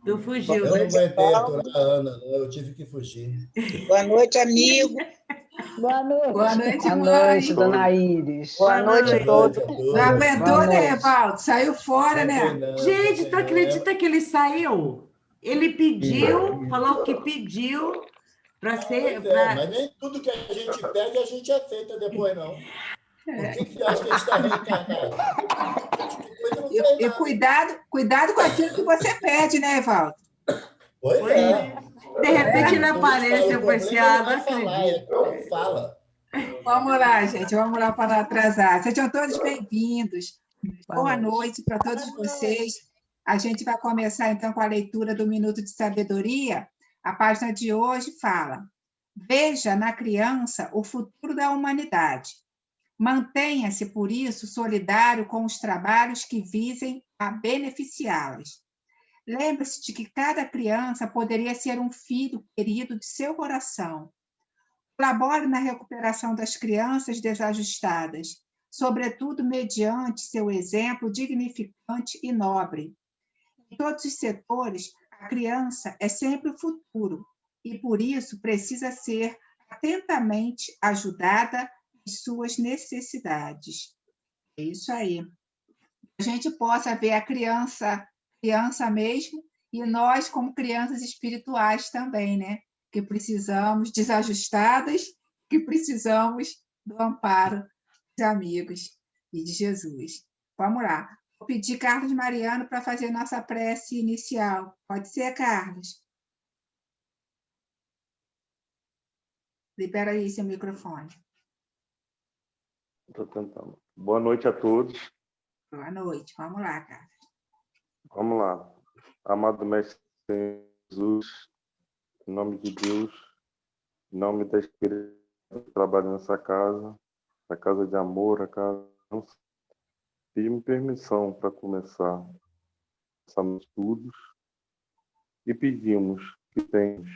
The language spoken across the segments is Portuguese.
Tu fugiu, Eu né? não aguentei aturar a Ana, não, eu tive que fugir. Boa noite, amigo. Boa noite. Boa noite, Boa mãe. noite, dona Iris. Boa noite a todos. Boa noite a todos. Não aguentou, Boa né, noite. Evaldo? Saiu fora, Aguentei né? não, Gente, tu aguentei não. acredita que ele saiu? Ele pediu, falou que pediu para ser. Pois é, mas nem tudo que a gente pede a gente aceita depois, não. Por que você acha que a gente está reencarnado? Depois não fez E nada. cuidado com aquilo que você pede, né, Evaldo? Pois Pois é. é. De repente ele aparece, eu pensei, ah, não acredito. Não fala. Vamos lá, gente, vamos lá para não atrasar. Sejam todos bem-vindos. Boa noite para todos vocês. A gente vai começar, então, com a leitura do Minuto de Sabedoria. A página de hoje fala: veja na criança o futuro da humanidade. Mantenha-se, por isso, solidário com os trabalhos que visem a beneficiá-las. Lembre-se de que cada criança poderia ser um filho querido de seu coração. Colabore na recuperação das crianças desajustadas, sobretudo mediante seu exemplo dignificante e nobre. Em todos os setores, a criança é sempre o futuro e, por isso, precisa ser atentamente ajudada em suas necessidades. É isso aí. A gente possa ver a criança mesmo, e nós como crianças espirituais também, né? Que precisamos, desajustadas, que precisamos do amparo dos amigos e de Jesus. Vamos lá. Vou pedir Carlos Mariano para fazer nossa prece inicial. Pode ser, Carlos? Libera aí seu microfone. Estou tentando. Boa noite a todos. Boa noite. Vamos lá, Carlos. Vamos lá. Amado Mestre Jesus, em nome de Deus, em nome das crianças que trabalham nessa casa, a casa de amor, a casa de criança, pedimos permissão para começar os estudos e pedimos que tenhamos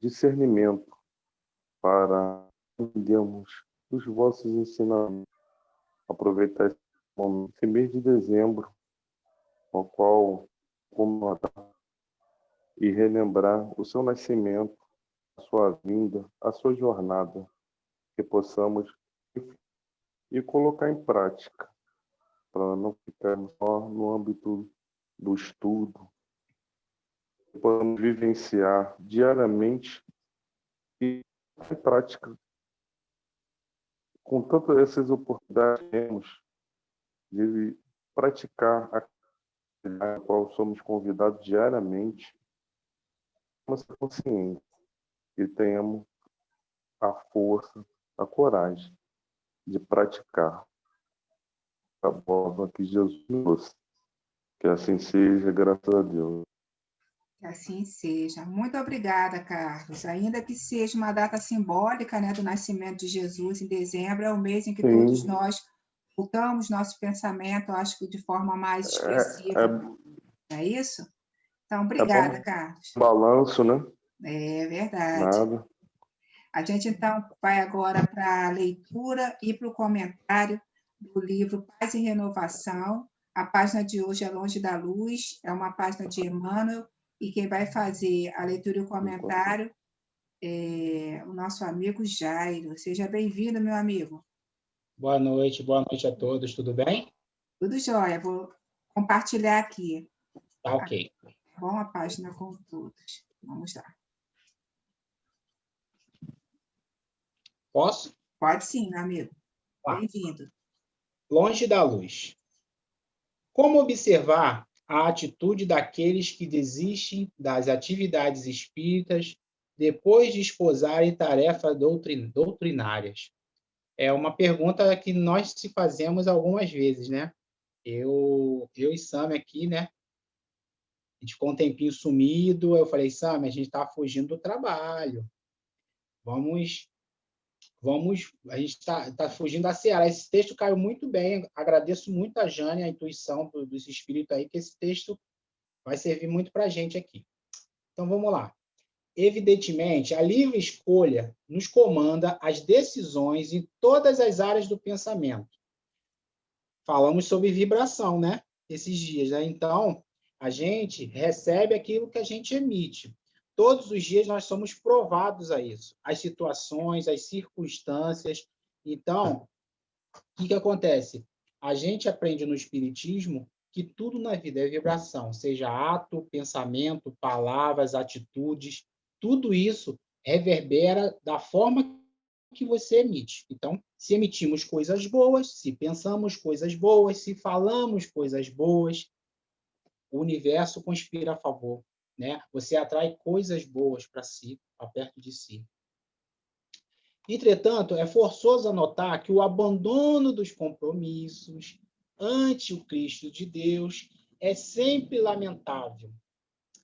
discernimento para entendermos os vossos ensinamentos, aproveitar esse momento, esse mês de dezembro, ao qual comemorar e relembrar o seu nascimento, a sua vinda, a sua jornada, que possamos e colocar em prática, para não ficarmos só no âmbito do estudo, que possamos vivenciar diariamente e em prática, com tantas essas oportunidades que temos de praticar a a qual somos convidados diariamente, vamos ser conscientes e tenhamos a força, a coragem de praticar a forma que Jesus nos. Que assim seja, graças a Deus. Que assim seja. Muito obrigada, Carlos. Ainda que seja uma data simbólica, né, do nascimento de Jesus em dezembro, é o mês em que todos nós voltamos nosso pensamento, acho que de forma mais expressiva. É isso? Então, obrigada, Carlos. Balanço, né? É verdade. Nada. A gente, então, vai agora para a leitura e para o comentário do livro Paz e Renovação. A página de hoje é Longe da Luz, é uma página de Emmanuel, e quem vai fazer a leitura e o comentário é o nosso amigo Jairo. Seja bem-vindo, meu amigo. Boa noite a todos, tudo bem? Tudo jóia, vou compartilhar aqui. Tá ok. Bom, a página com todos. Vamos lá. Posso? Pode sim, meu amigo. Bem-vindo. Longe da luz. Como observar a atitude daqueles que desistem das atividades espíritas depois de esposarem tarefas doutrinárias? É uma pergunta que nós se fazemos algumas vezes, né? Eu e Sam aqui, né? A gente ficou um tempinho sumido, eu falei, Sam, a gente está fugindo do trabalho. A gente está fugindo da seara. Esse texto caiu muito bem, agradeço muito a Jane, a intuição dos espíritos aí, que esse texto vai servir muito para a gente aqui. Então, vamos lá. Evidentemente, a livre escolha nos comanda as decisões em todas as áreas do pensamento. Falamos sobre vibração, né? Esses dias, né? Então, A gente recebe aquilo que a gente emite. Todos os dias nós somos provados a isso. As situações, as circunstâncias. Então, o que acontece? A gente aprende no Espiritismo que tudo na vida é vibração, seja ato, pensamento, palavras, atitudes, tudo isso reverbera da forma que você emite. Então, se emitimos coisas boas, se pensamos coisas boas, se falamos coisas boas, o universo conspira a favor, né? Você atrai coisas boas para si, para perto de si. Entretanto, é forçoso anotar que o abandono dos compromissos ante o Cristo de Deus é sempre lamentável.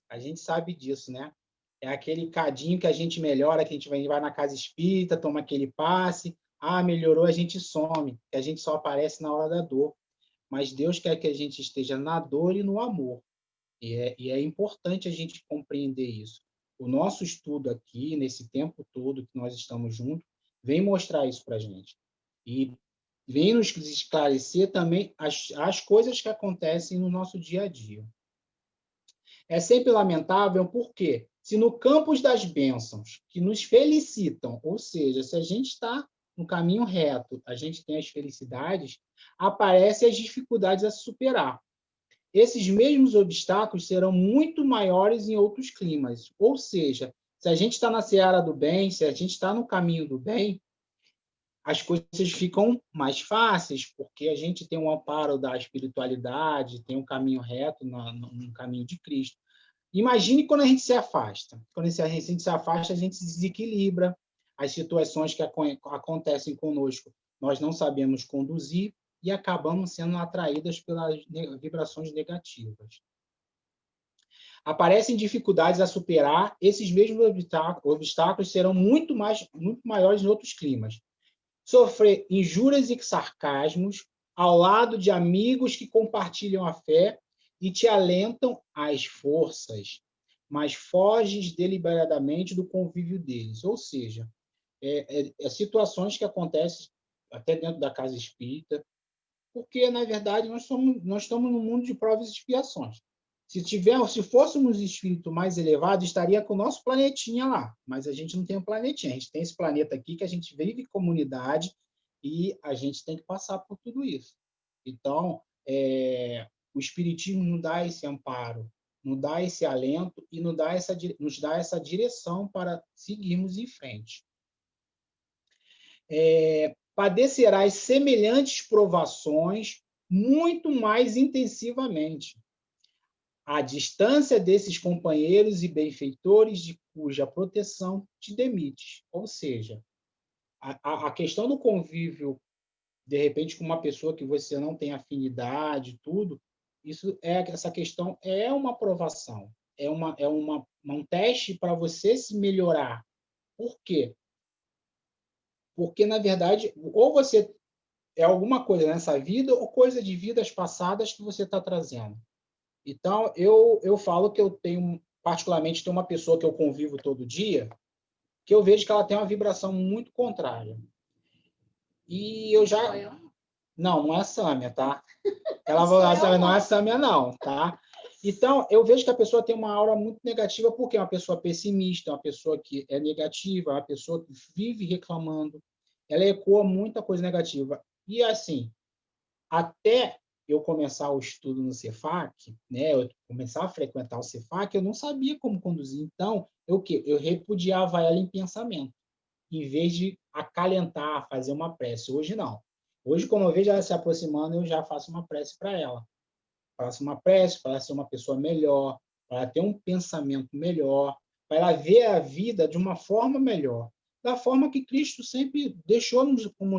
A gente sabe disso, né? É aquele cadinho que a gente melhora, que a gente vai na casa espírita, toma aquele passe, melhorou, a gente some, que a gente só aparece na hora da dor. Mas Deus quer que a gente esteja na dor e no amor. E é importante a gente compreender isso. O nosso estudo aqui, nesse tempo todo que nós estamos juntos, vem mostrar isso para a gente. E vem nos esclarecer também as coisas que acontecem no nosso dia a dia. É sempre lamentável porque, se no campus das bênçãos, que nos felicitam, ou seja, se a gente está no caminho reto, a gente tem as felicidades, aparecem as dificuldades a superar. Esses mesmos obstáculos serão muito maiores em outros climas. Ou seja, se a gente está na seara do bem, se a gente está no caminho do bem, as coisas ficam mais fáceis, porque a gente tem um amparo da espiritualidade, tem um caminho reto no caminho de Cristo. Imagine quando a gente se afasta. Quando a gente se afasta, a gente se desequilibra. As situações que acontecem conosco, nós não sabemos conduzir, e acabamos sendo atraídas pelas vibrações negativas. Aparecem dificuldades a superar, esses mesmos obstáculos serão muito maiores em outros climas. Sofrer injúrias e sarcasmos ao lado de amigos que compartilham a fé e te alentam às forças, mas foges deliberadamente do convívio deles. Ou seja, situações que acontecem até dentro da casa espírita, porque, na verdade, nós estamos num mundo de provas e expiações. Se fôssemos espírito mais elevado, estaria com o nosso planetinha lá, mas a gente não tem um planetinha, a gente tem esse planeta aqui que a gente vive em comunidade e a gente tem que passar por tudo isso. Então, o espiritismo nos dá esse amparo, nos dá esse alento e nos dá essa direção para seguirmos em frente. Padecerás semelhantes provações muito mais intensivamente. A distância desses companheiros e benfeitores de cuja proteção te demites. Ou seja, a questão do convívio, de repente, com uma pessoa que você não tem afinidade, tudo, essa questão é uma provação, é um teste para você se melhorar. Por quê? Porque, na verdade, ou você é alguma coisa nessa vida ou coisa de vidas passadas que você está trazendo. Então, eu falo que eu particularmente, tem uma pessoa que eu convivo todo dia, que eu vejo que ela tem uma vibração muito contrária. E eu já... Não é a Sâmia, tá? Não é a Sâmia, não, tá? Então, eu vejo que a pessoa tem uma aura muito negativa, porque é uma pessoa pessimista, uma pessoa que é negativa, uma pessoa que vive reclamando, ela ecoa muita coisa negativa. E, assim, até eu começar o estudo no Cefac, né, eu começar a frequentar o Cefac, eu não sabia como conduzir. Então, eu repudiava ela em pensamento, em vez de acalentar, fazer uma prece. Hoje, não. Hoje, como eu vejo ela se aproximando, eu já faço uma prece para ela. Faço uma prece para ela ser uma pessoa melhor, para ela ter um pensamento melhor, para ela ver a vida de uma forma melhor, da forma que Cristo sempre deixou como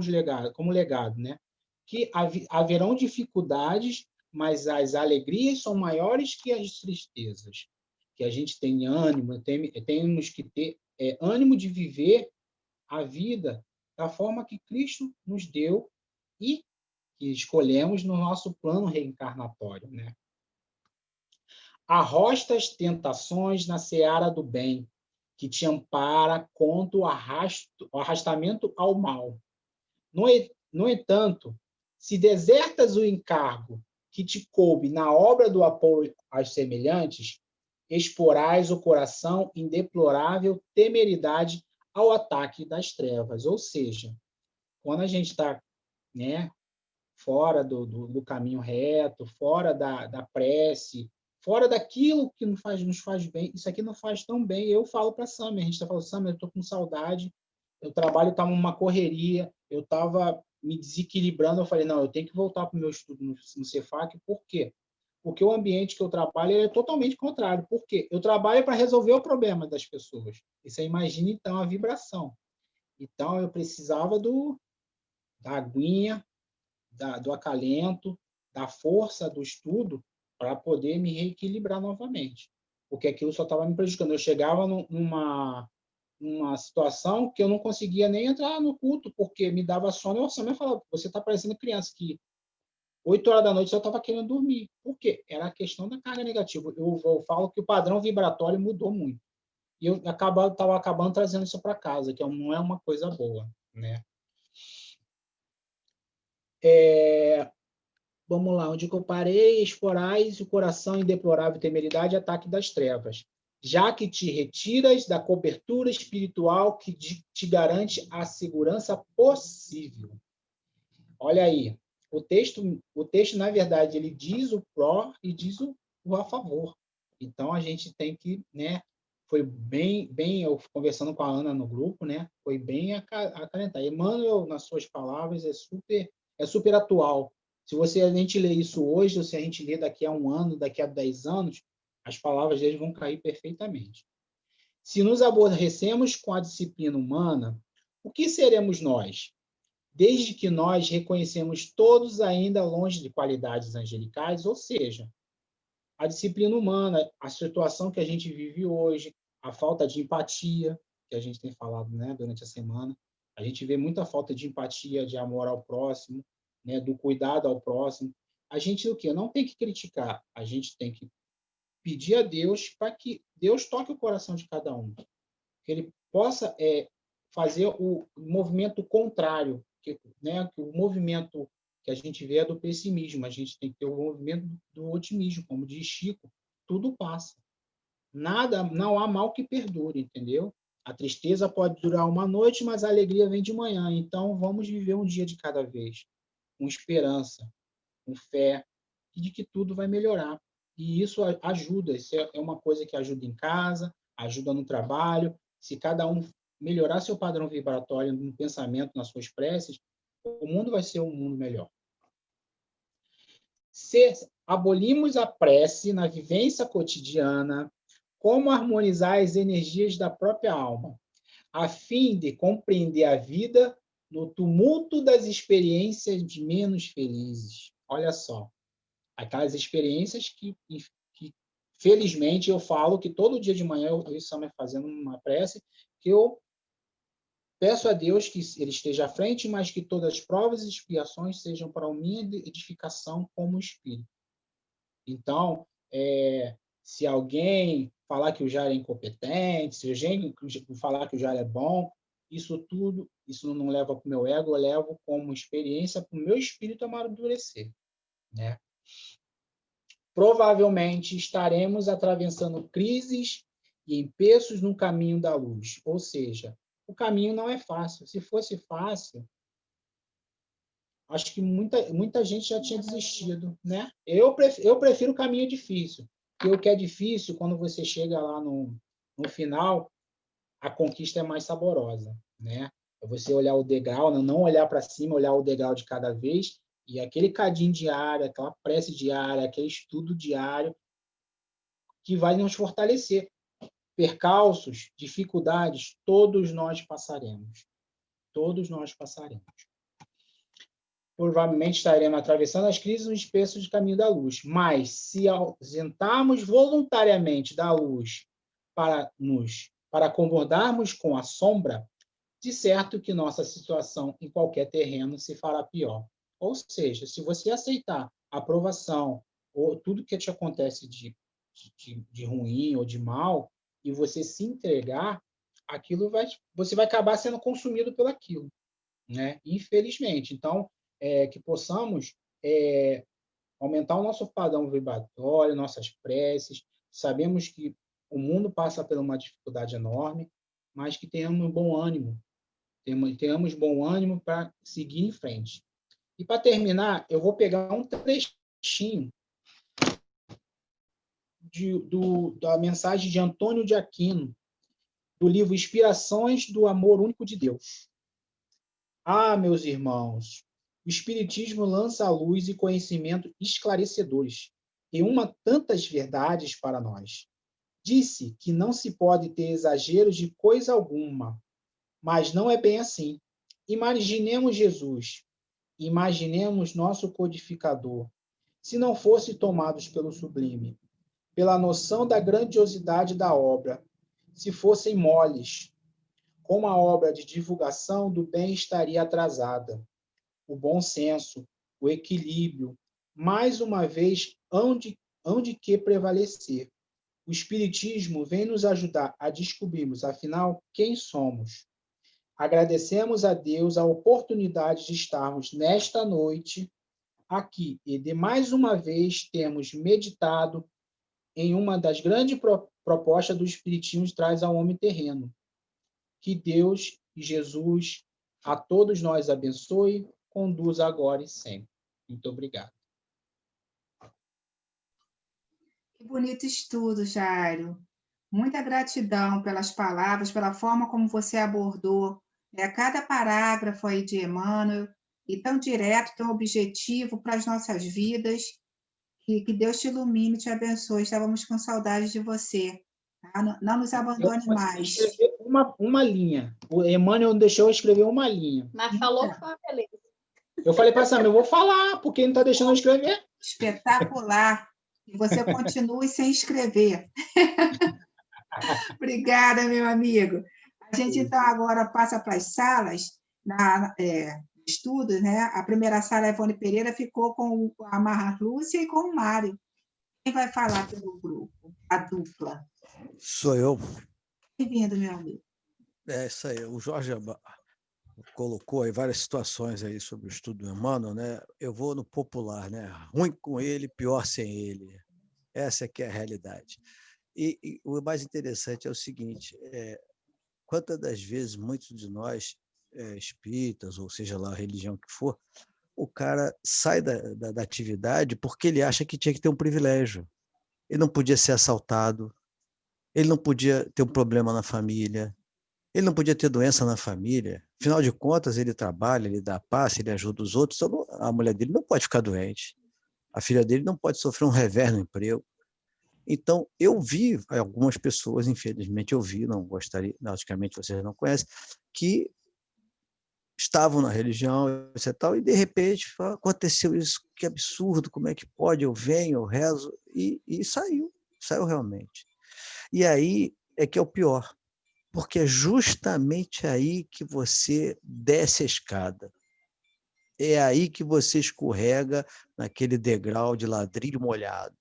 legado, né? Que haverão dificuldades, mas as alegrias são maiores que as tristezas. Que a gente tem ânimo, temos que ter ânimo de viver a vida da forma que Cristo nos deu e que escolhemos no nosso plano reencarnatório, né? Arrosta as tentações na seara do bem, que te ampara contra o arrastamento ao mal. No entanto, se desertas o encargo que te coube na obra do apoio aos semelhantes, exporás o coração em deplorável temeridade ao ataque das trevas. Ou seja, quando a gente está, né, fora do caminho reto, fora da prece, fora daquilo que nos faz bem, isso aqui não faz tão bem. Eu falo para a Sâmia, a gente está falando, Sâmia, eu estou com saudade, o trabalho estava numa correria, eu estava me desequilibrando, eu falei, não, eu tenho que voltar para o meu estudo no Cefac. Por quê? Porque o ambiente que eu trabalho é totalmente contrário. Por quê? Eu trabalho para resolver o problema das pessoas. E você imagina, então, a vibração. Então, eu precisava da aguinha, do acalento, da força do estudo para poder me reequilibrar novamente. Porque aquilo só estava me prejudicando. Eu chegava numa situação que eu não conseguia nem entrar no culto, porque me dava sono. Eu também falava, você está parecendo criança, que 8 horas da noite eu estava querendo dormir. Por quê? Era a questão da carga negativa. Eu falo que o padrão vibratório mudou muito. E eu estava acabando trazendo isso para casa, que não é uma coisa boa, né? Vamos lá, onde que eu parei? Exporais o coração em deplorável temeridade e ataque das trevas, já que te retiras da cobertura espiritual que te garante a segurança possível. Olha aí, o texto, na verdade, ele diz o pró e diz o a favor. Então, a gente tem que, né, foi bem, eu conversando com a Ana no grupo, né, foi bem acalentar. Emmanuel, nas suas palavras, é super atual. Se a gente lê isso hoje, ou se a gente lê daqui a 1 ano, daqui a 10 anos, as palavras deles vão cair perfeitamente. Se nos aborrecemos com a disciplina humana, o que seremos nós? Desde que nós reconhecemos todos ainda longe de qualidades angelicais, ou seja, a disciplina humana, a situação que a gente vive hoje, a falta de empatia, que a gente tem falado, né, durante a semana, a gente vê muita falta de empatia, de amor ao próximo, né, do cuidado ao próximo. A gente o quê? Não tem que criticar, a gente tem que pedir a Deus para que Deus toque o coração de cada um, que ele possa fazer o movimento contrário, né, que o movimento que a gente vê é do pessimismo, a gente tem que ter o movimento do otimismo, como diz Chico, tudo passa. Não há mal que perdure, entendeu? A tristeza pode durar uma noite, mas a alegria vem de manhã. Então, vamos viver um dia de cada vez, com esperança, com fé, de que tudo vai melhorar. E isso ajuda, isso é uma coisa que ajuda em casa, ajuda no trabalho. Se cada um melhorar seu padrão vibratório no pensamento, nas suas preces, o mundo vai ser um mundo melhor. Se abolimos a prece na vivência cotidiana, como harmonizar as energias da própria alma, a fim de compreender a vida no tumulto das experiências de menos felizes. Olha só, aquelas experiências que felizmente, eu falo que todo dia de manhã eu estou fazendo uma prece, que eu peço a Deus que ele esteja à frente, mas que todas as provas e expiações sejam para a minha edificação como espírito. Então, se alguém falar que o Jair é incompetente, se alguém falar que o Jair é bom, isso não leva para o meu ego, eu levo como experiência para o meu espírito amadurecer, né? Provavelmente estaremos atravessando crises e empeços no caminho da luz, ou seja, o caminho não é fácil. Se fosse fácil, acho que muita gente já tinha desistido, né? Eu prefiro o caminho difícil, porque o que é difícil, quando você chega lá no final, a conquista é mais saborosa, né? É você olhar o degrau, não olhar para cima, olhar o degrau de cada vez, e aquele cadinho diário, aquela prece diária, aquele estudo diário, que vai nos fortalecer. Percalços, dificuldades, todos nós passaremos. Todos nós passaremos. Provavelmente estaremos atravessando as crises no espesso de caminho da luz. Mas, se ausentarmos voluntariamente da luz para concordarmos com a sombra, de certo que nossa situação em qualquer terreno se fará pior. Ou seja, se você aceitar a aprovação ou tudo que te acontece de ruim ou de mal, e você se entregar, você vai acabar sendo consumido por aquilo, né? Infelizmente. Então, que possamos aumentar o nosso padrão vibratório, nossas preces. Sabemos que o mundo passa por uma dificuldade enorme, mas que tenhamos bom ânimo. Tenhamos bom ânimo para seguir em frente. E, para terminar, eu vou pegar um trechinho da mensagem de Antônio de Aquino, do livro Inspirações do Amor Único de Deus. Ah, meus irmãos, o Espiritismo lança à luz e conhecimento esclarecedores, e uma tantas verdades para nós. Disse que não se pode ter exageros de coisa alguma, mas não é bem assim. Imaginemos Jesus, imaginemos nosso codificador, se não fosse tomados pelo sublime, pela noção da grandiosidade da obra, se fossem moles, como a obra de divulgação do bem estaria atrasada. O bom senso, o equilíbrio, mais uma vez, hão de que prevalecer. O Espiritismo vem nos ajudar a descobrirmos, afinal, quem somos. Agradecemos a Deus a oportunidade de estarmos nesta noite aqui e de mais uma vez termos meditado em uma das grandes propostas do Espiritismo traz ao homem terreno. Que Deus e Jesus a todos nós abençoe, conduza agora e sempre. Muito obrigado. Que bonito estudo, Jairo. Muita gratidão pelas palavras, pela forma como você abordou cada parágrafo aí de Emmanuel, e tão direto, tão objetivo para as nossas vidas. Que Deus te ilumine, te abençoe. Estávamos com saudade de você. Tá? Não nos abandone mais. Uma linha. O Emmanuel deixou eu escrever uma linha. Mas falou que foi uma beleza. Eu falei para a Samia, eu vou falar, porque ele não está deixando eu escrever. Espetacular. E você continue sem escrever. Obrigada, meu amigo. A gente, então, agora passa para as salas de estudos, né? A primeira sala, a Ivone Pereira, ficou com a Marlúcia e com o Mário. Quem vai falar pelo grupo? A dupla. Sou eu. Bem-vindo, meu amigo. É isso aí. O Jorge colocou aí várias situações aí sobre o estudo do Emmanuel, né? Eu vou no popular, né? Ruim com ele, pior sem ele. Essa é que é a realidade. E o mais interessante é o seguinte, quantas das vezes muitos de nós, espíritas, ou seja lá a religião que for, o cara sai da atividade porque ele acha que tinha que ter um privilégio. Ele não podia ser assaltado, ele não podia ter um problema na família, ele não podia ter doença na família. Afinal de contas, ele trabalha, ele dá passe, ele ajuda os outros, então a mulher dele não pode ficar doente, a filha dele não pode sofrer um revés no emprego. Então, eu vi algumas pessoas, infelizmente eu vi, não gostaria, logicamente vocês não conhecem, que estavam na religião e de repente aconteceu isso, que absurdo, como é que pode, eu venho, eu rezo, e saiu realmente. E aí é que é o pior, porque é justamente aí que você desce a escada, é aí que você escorrega naquele degrau de ladrilho molhado.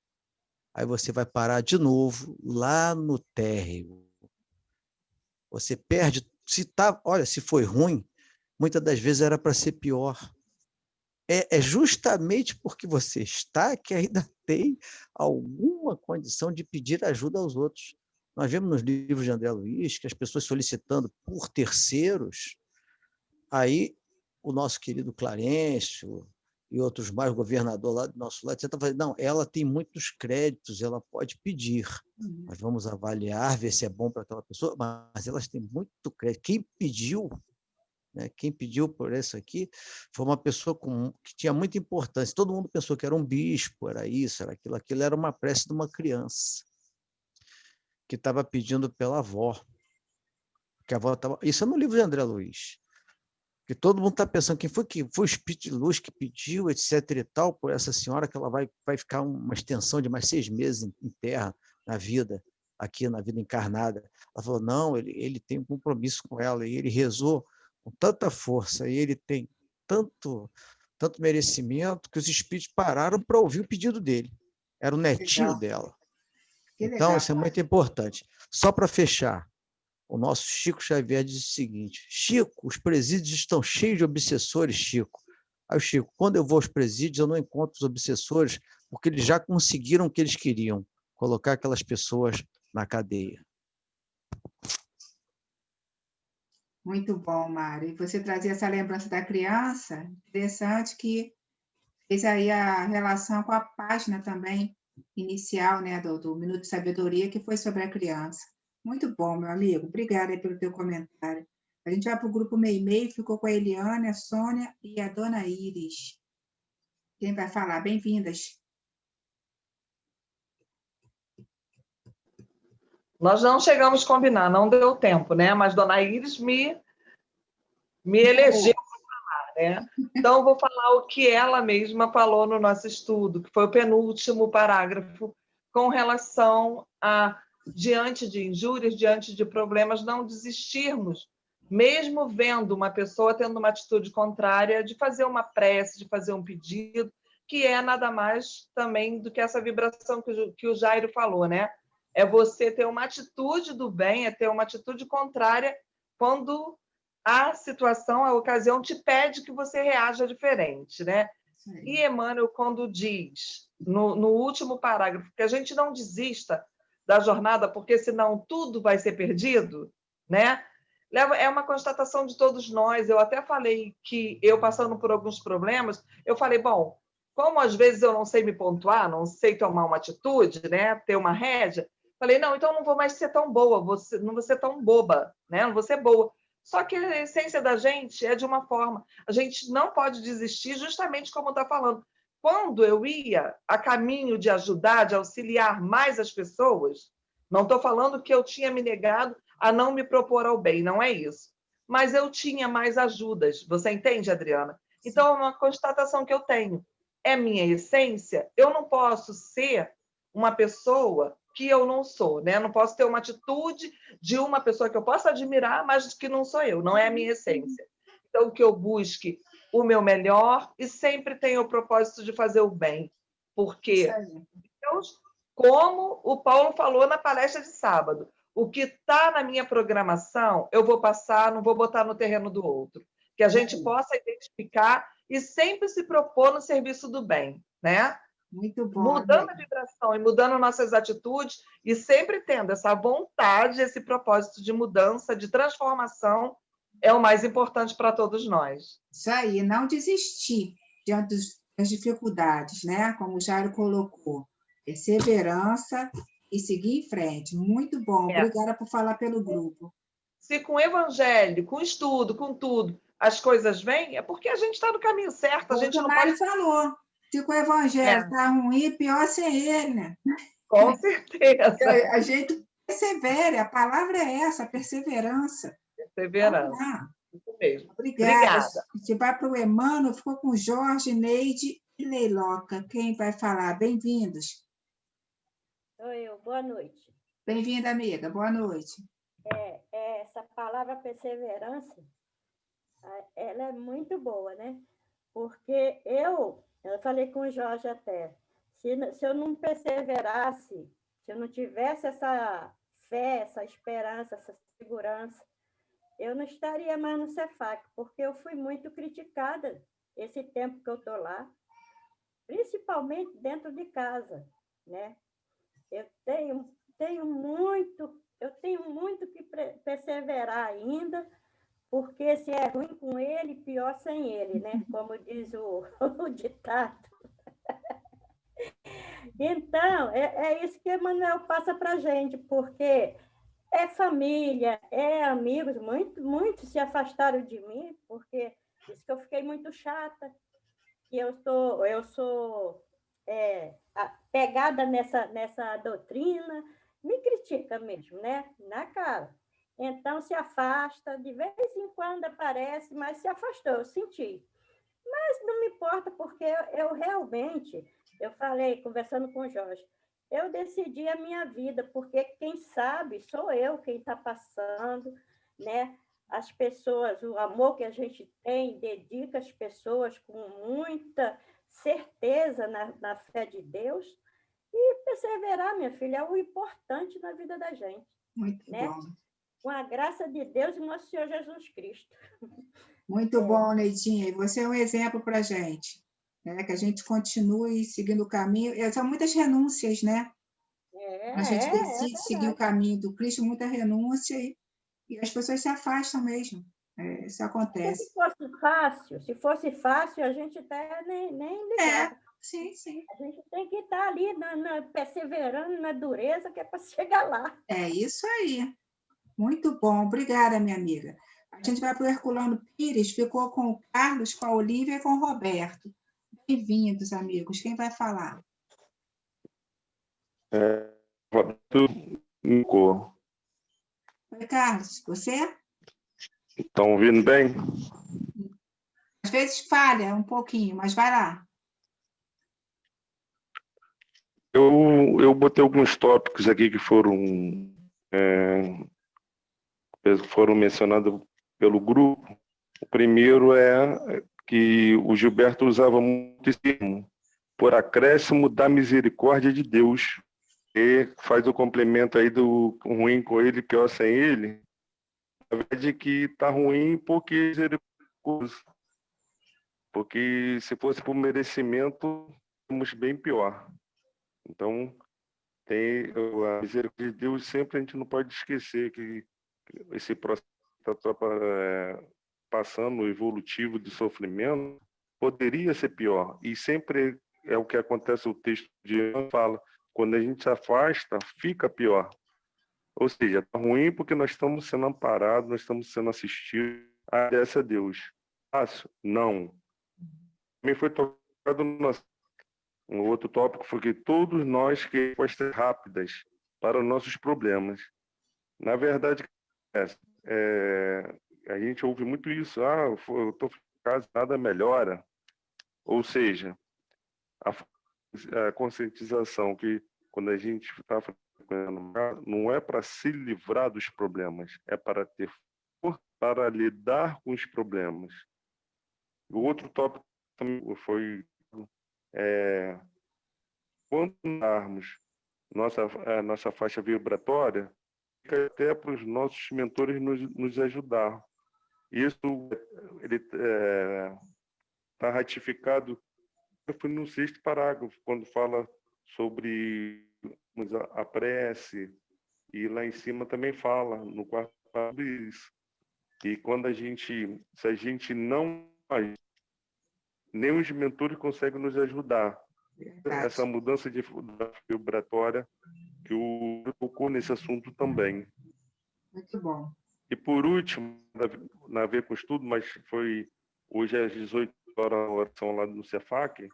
Aí você vai parar de novo lá no térreo. Você perde. Olha, se foi ruim, muitas das vezes era para ser pior. É justamente porque você está que ainda tem alguma condição de pedir ajuda aos outros. Nós vemos nos livros de André Luiz que as pessoas solicitando por terceiros, aí o nosso querido Clarencio e outros mais, o governador lá do nosso lado, você está falando, não, ela tem muitos créditos, ela pode pedir. Nós vamos avaliar, ver se é bom para aquela pessoa, mas elas têm muito crédito. Quem pediu, né, quem pediu por isso aqui, foi uma pessoa que tinha muita importância. Todo mundo pensou que era um bispo, era isso, era aquilo. Aquilo era uma prece de uma criança que estava pedindo pela avó. Que a avó estava... Isso é no livro de André Luiz. Que todo mundo está pensando quem foi o espírito de luz que pediu, etc. e tal, por essa senhora, que ela vai ficar uma extensão de mais 6 meses em terra, na vida, aqui na vida encarnada. Ela falou, não, ele tem um compromisso com ela, e ele rezou com tanta força, e ele tem tanto merecimento, que os espíritos pararam para ouvir o pedido dele. Era o netinho dela. Então, isso é muito importante. Só para fechar, o nosso Chico Xavier diz o seguinte, Chico, os presídios estão cheios de obsessores, Chico. Aí, Chico, quando eu vou aos presídios, eu não encontro os obsessores, porque eles já conseguiram o que eles queriam, colocar aquelas pessoas na cadeia. Muito bom, Mário. E você trazia essa lembrança da criança, interessante que fez aí a relação com a página também inicial, né, do Minuto de Sabedoria, que foi sobre a criança. Muito bom, meu amigo. Obrigada aí pelo teu comentário. A gente vai para o grupo Meimei, ficou com a Eliane, a Sônia e a Dona Iris. Quem vai falar? Bem-vindas. Nós não chegamos a combinar, não deu tempo, né? Mas Dona Iris me elegeu para falar, né? Então, eu vou falar o que ela mesma falou no nosso estudo, que foi o penúltimo parágrafo, com relação a, diante de injúrias, diante de problemas, não desistirmos, mesmo vendo uma pessoa tendo uma atitude contrária, de fazer uma prece, de fazer um pedido, que é nada mais também do que essa vibração que o Jairo falou, né? É você ter uma atitude do bem, é ter uma atitude contrária quando a situação, a ocasião te pede que você reaja diferente, né? E Emmanuel, quando diz, no último parágrafo, que a gente não desista da jornada, porque senão tudo vai ser perdido, né? É uma constatação de todos nós. Eu até falei que eu, passando por alguns problemas, eu falei, bom, como às vezes eu não sei me pontuar, não sei tomar uma atitude, né? Ter uma rédea, falei, não, então não vou mais ser tão boa, não vou ser tão boba, né? Não vou ser boa. Só que a essência da gente é de uma forma. A gente não pode desistir, justamente como está falando. Quando eu ia a caminho de ajudar, de auxiliar mais as pessoas, não estou falando que eu tinha me negado a não me propor ao bem, não é isso. Mas eu tinha mais ajudas. Você entende, Adriana? Então, é uma constatação que eu tenho. É minha essência. Eu não posso ser uma pessoa que eu não sou, né? Não posso ter uma atitude de uma pessoa que eu possa admirar, mas que não sou eu, não é a minha essência. Então, que eu busque o meu melhor e sempre tenho o propósito de fazer o bem. Porque, Deus, como o Paulo falou na palestra de sábado, o que está na minha programação, eu vou passar, não vou botar no terreno do outro. Que a gente possa identificar e sempre se propor no serviço do bem, né? Muito bom. Mudando a vibração e mudando nossas atitudes e sempre tendo essa vontade, esse propósito de mudança, de transformação, é o mais importante para todos nós. Isso aí, não desistir diante das dificuldades, né? Como o Jairo colocou. Perseverança e seguir em frente. Muito bom. Obrigada por falar pelo grupo. Se com o evangelho, com estudo, com tudo, as coisas vêm, é porque a gente está no caminho certo. A gente não pode... falou. Se com o evangelho está ruim, pior sem ele, né? Com certeza. A gente persevera, a palavra é essa, perseverança. Perseverança. Isso mesmo. Obrigada. A gente vai para o Emmanuel, ficou com Jorge, Neide e Leiloca. Quem vai falar? Bem-vindos. Sou eu, boa noite. Bem-vinda, amiga, boa noite. Essa palavra perseverança, ela é muito boa, né? Porque eu falei com o Jorge até, se eu não perseverasse, se eu não tivesse essa fé, essa esperança, essa segurança, eu não estaria mais no Cefac, porque eu fui muito criticada esse tempo que eu estou lá, principalmente dentro de casa, né? Eu tenho muito que perseverar ainda, porque se é ruim com ele, pior sem ele, né? Como diz o ditado. Então, é isso que Emmanuel passa para a gente, porque é família, é amigos, muitos se afastaram de mim, porque disse que eu fiquei muito chata, que eu sou pegada nessa doutrina, me critica mesmo, né? Na cara. Então, se afasta, de vez em quando aparece, mas se afastou, eu senti. Mas não me importa, porque eu realmente, eu falei, conversando com o Jorge, eu decidi a minha vida, porque quem sabe sou eu quem está passando, né? As pessoas, o amor que a gente tem, dedica as pessoas com muita certeza na fé de Deus, e perseverar, minha filha, é o importante na vida da gente. Muito né? bom. Com a graça de Deus e nosso Senhor Jesus Cristo. Muito bom, Neidinha. E você é um exemplo para a gente, né? Que a gente continue seguindo o caminho. E são muitas renúncias, né? A gente decide seguir o caminho do Cristo, muita renúncia, e as pessoas se afastam mesmo. Isso acontece. Se fosse fácil, a gente até nem ligava. Sim. A gente tem que estar ali perseverando na dureza, que é para chegar lá. É isso aí. Muito bom. Obrigada, minha amiga. A gente vai para o Herculano Pires, ficou com o Carlos, com a Olívia e com o Roberto. Bem-vindos, amigos. Quem vai falar? Roberto Nico. Oi, Carlos, você? Estão ouvindo bem? Às vezes falha um pouquinho, mas vai lá. Eu botei alguns tópicos aqui que foram mencionados pelo grupo. O primeiro é que o Gilberto usava muito esse termo, por acréscimo da misericórdia de Deus, e faz o complemento aí do ruim com ele, pior sem ele. Na verdade, que está ruim porque misericórdia. Porque se fosse por merecimento, estamos bem pior. Então, tem a misericórdia de Deus, sempre a gente não pode esquecer que esse processo está passando o evolutivo de sofrimento, poderia ser pior. E sempre é o que acontece, o texto de Ana fala, quando a gente se afasta, fica pior. Ou seja, está ruim porque nós estamos sendo amparados, nós estamos sendo assistidos. Agradece a Deus. Fácil? Não. Também foi tocado no nosso... Um outro tópico foi que todos nós queremos respostas rápidas para os nossos problemas. Na verdade, a gente ouve muito isso. Eu estou em casa, nada melhora. Ou seja, a conscientização que quando a gente está não é para se livrar dos problemas, é para ter força para lidar com os problemas. O outro tópico também foi quando darmos nossa faixa vibratória, fica até para os nossos mentores nos ajudar. Isso ele está ratificado. Eu fui no 6º parágrafo, quando fala sobre a prece, e lá em cima também fala, no 4º parágrafo, sobre isso. E quando se a gente não agir, nem os mentores conseguem nos ajudar. Essa mudança de vibratória que o tocou nesse assunto também. Muito bom. E por último, na ver com o estudo, mas foi hoje às 18 horas a oração lá no Cefac,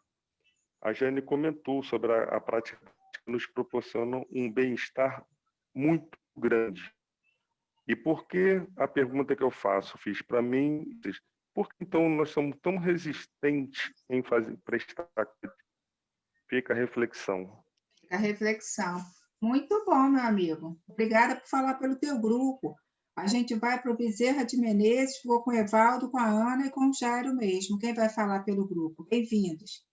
a Jane comentou sobre a prática que nos proporciona um bem-estar muito grande. E por que a pergunta que eu fiz para mim, por que então nós somos tão resistentes em prestar? Fica a reflexão. Fica a reflexão. Muito bom, meu amigo. Obrigada por falar pelo teu grupo. A gente vai para o Bezerra de Menezes, vou com o Evaldo, com a Ana e com o Jairo mesmo. Quem vai falar pelo grupo? Bem-vindos.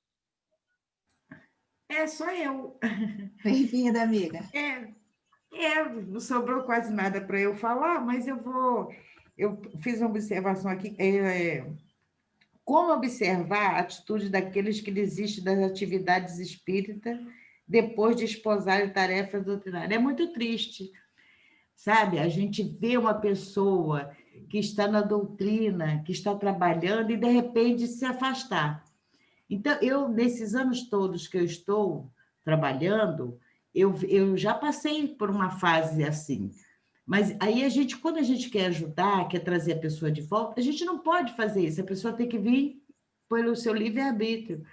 Sou eu. Bem-vinda, amiga. Não sobrou quase nada para eu falar, mas eu fiz uma observação aqui. Como observar a atitude daqueles que desistem das atividades espíritas depois de esposarem tarefas doutrinárias? É muito triste, sabe? A gente vê uma pessoa que está na doutrina, que está trabalhando, e de repente se afastar. Então, nesses anos todos que eu estou trabalhando, eu já passei por uma fase assim. Mas aí quando a gente quer ajudar, quer trazer a pessoa de volta, a gente não pode fazer isso. A pessoa tem que vir pelo seu livre-arbítrio,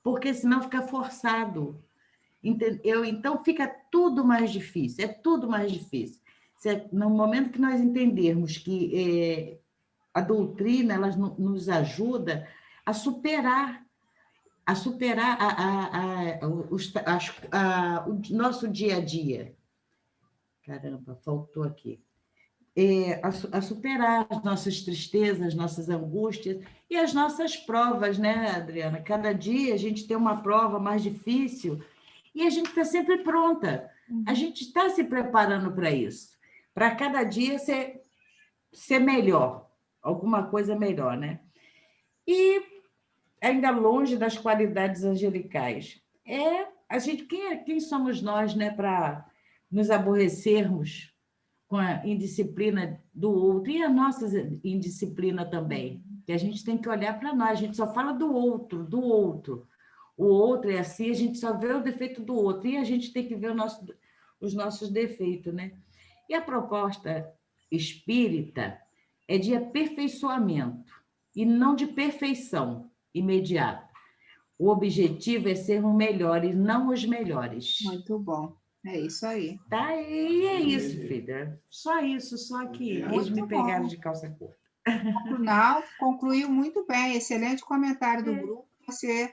porque senão fica forçado. Entendeu? Então, fica tudo mais difícil, é tudo mais difícil. No momento que nós entendermos que a doutrina ela nos ajuda a superar o nosso dia a dia. Caramba, faltou aqui. A superar as nossas tristezas, as nossas angústias e as nossas provas, né, Adriana? Cada dia a gente tem uma prova mais difícil e a gente está sempre pronta. A gente está se preparando para isso, para cada dia ser melhor. alguma coisa melhor, né? E ainda longe das qualidades angelicais. Quem somos nós, né, para nos aborrecermos com a indisciplina do outro e a nossa indisciplina também, que a gente tem que olhar para nós, a gente só fala do outro, do outro. O outro é assim, a gente só vê o defeito do outro, e a gente tem que ver os nossos defeitos, né? E a proposta espírita é de aperfeiçoamento, e não de perfeição imediata. O objetivo é sermos melhores, não os melhores. Muito bom. É isso aí. Tá? E é isso, filha. Só isso, só que eles me pegaram de calça curta. Não, concluiu muito bem. Excelente comentário do grupo. Você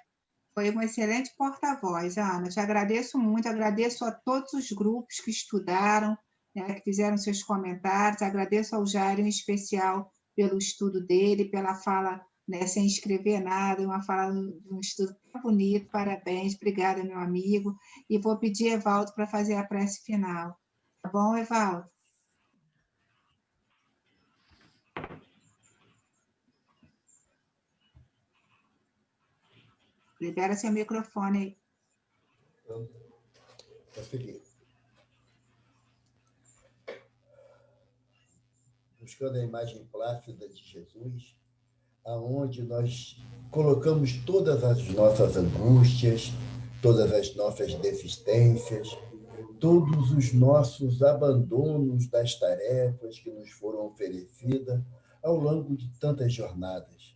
foi um excelente porta-voz, Ana. Te agradeço muito. Agradeço a todos os grupos que estudaram, né, que fizeram seus comentários. Agradeço ao Jairo, em especial, pelo estudo dele, pela fala, né, sem escrever nada, uma fala de um estudo tão bonito. Parabéns. Obrigada, meu amigo. E vou pedir a Evaldo para fazer a prece final. Tá bom, Evaldo? Libera seu microfone aí. Consegui. Buscando a imagem plácida de Jesus, aonde nós colocamos todas as nossas angústias, todas as nossas desistências, todos os nossos abandonos das tarefas que nos foram oferecidas ao longo de tantas jornadas.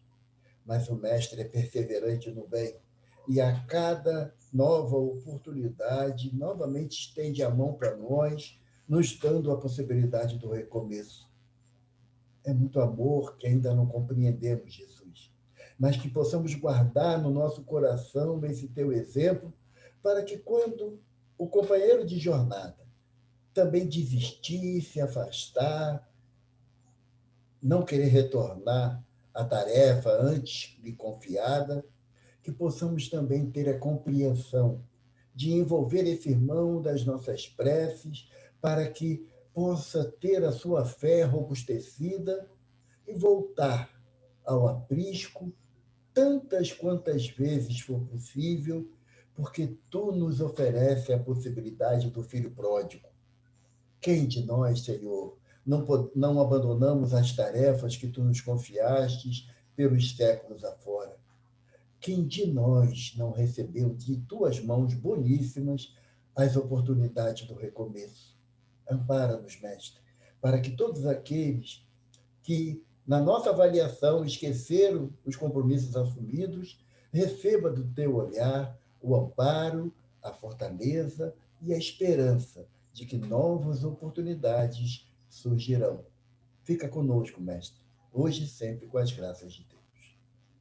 Mas o Mestre é perseverante no bem, e a cada nova oportunidade, novamente estende a mão para nós, nos dando a possibilidade do recomeço. É muito amor que ainda não compreendemos, Jesus, mas que possamos guardar no nosso coração esse teu exemplo, para que quando o companheiro de jornada também desistir, se afastar, não querer retornar à tarefa antes lhe confiada, que possamos também ter a compreensão de envolver esse irmão das nossas preces para que possa ter a sua fé robustecida e voltar ao aprisco tantas quantas vezes for possível, porque tu nos oferece a possibilidade do filho pródigo. Quem de nós, Senhor, não abandonamos as tarefas que tu nos confiastes pelos séculos afora? Quem de nós não recebeu de tuas mãos boníssimas as oportunidades do recomeço? Ampara-nos, Mestre, para que todos aqueles que, na nossa avaliação, esqueceram os compromissos assumidos, receba do teu olhar o amparo, a fortaleza e a esperança de que novas oportunidades surgirão. Fica conosco, Mestre, hoje e sempre, com as graças de Deus.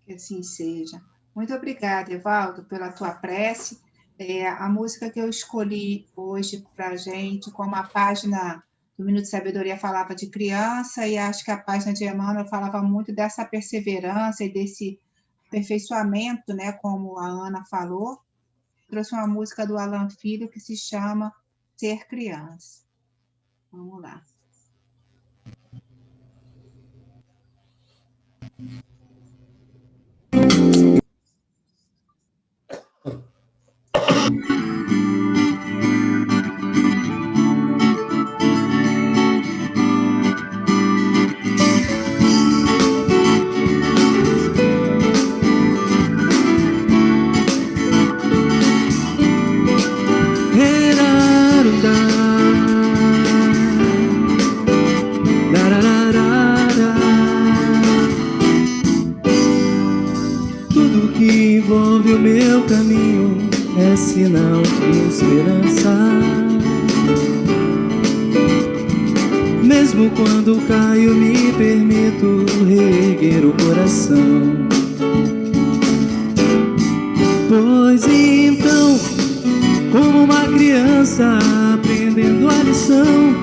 Que assim seja. Muito obrigada, Evaldo, pela tua prece. A música que eu escolhi hoje para a gente, como a página do Minuto de Sabedoria falava de criança, e acho que a página de Emmanuel falava muito dessa perseverança e desse aperfeiçoamento, né, como a Ana falou. Trouxe uma música do Alan Filho que se chama Ser Criança. Vamos lá. Tudo que envolve o meu caminho é sinal de esperança. Mesmo quando caio, me permito reerguer o coração. Pois então, como uma criança aprendendo a lição,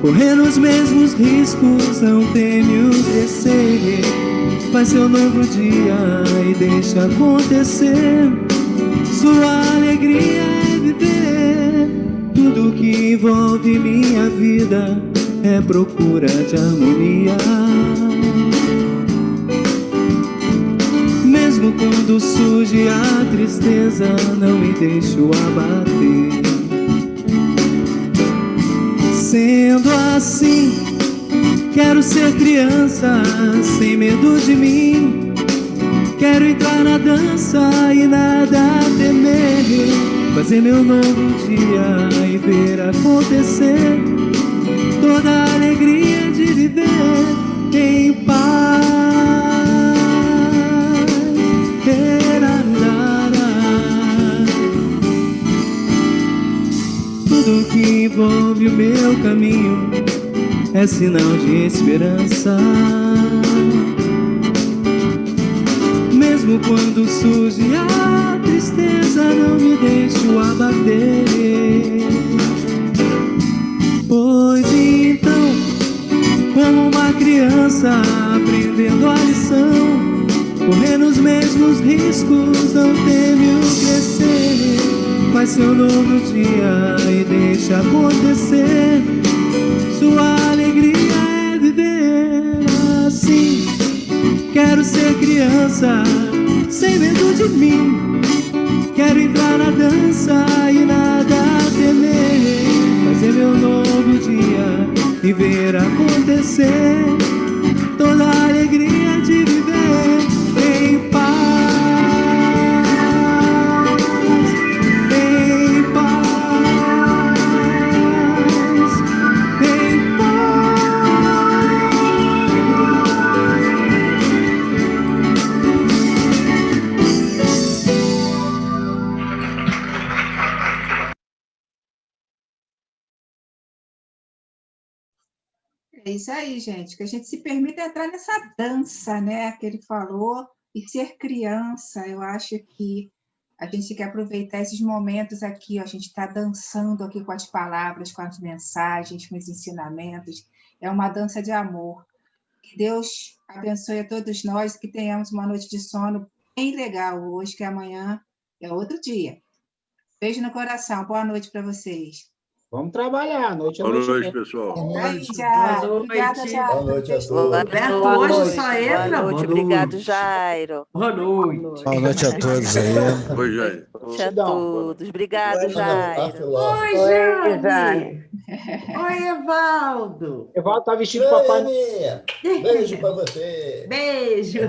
correndo os mesmos riscos, não teme o descer. Faz seu novo dia e deixa acontecer. Sua alegria é viver. Tudo que envolve minha vida é procura de harmonia. Mesmo quando surge a tristeza, não me deixo abater. Sendo assim, quero ser criança, sem medo de mim. Quero entrar na dança e nada temer. Fazer meu novo dia e ver acontecer toda a alegria de viver em paz. Tudo que envolve o meu caminho é sinal de esperança. Mesmo quando surge a tristeza, não me deixo abater. Pois então, como uma criança aprendendo a lição, correndo os mesmos riscos, não teme o crescer. Faz seu novo dia e deixa acontecer. Sua alegria é viver assim. Quero ser criança, sem medo de mim. Quero entrar na dança e nada temer. Fazer meu novo dia e ver acontecer toda a alegria de viver em paz. É isso aí, gente, que a gente se permita entrar nessa dança, né, que ele falou, e ser criança. Eu acho que a gente quer aproveitar esses momentos aqui, ó, a gente está dançando aqui com as palavras, com as mensagens, com os ensinamentos. É uma dança de amor. Que Deus abençoe a todos nós, que tenhamos uma noite de sono bem legal hoje, que amanhã é outro dia. Beijo no coração, boa noite para vocês. Vamos trabalhar, a noite é Boa noite noite, mesmo. pessoal. Aí, Jairo. Boa Obrigada, noite. Jairo. Boa noite a todos. Roberto Boa hoje noite. só Boa entra. noite. Obrigado, Jairo. Boa noite. Boa noite a todos aí. Oi, Jair. Boa noite a todos. Obrigado, A Jairo. Oi, Oi, Jane. Oi, Evaldo. Evaldo tá vestido de Oi, papai. Aninha. Beijo pra você. Beijo.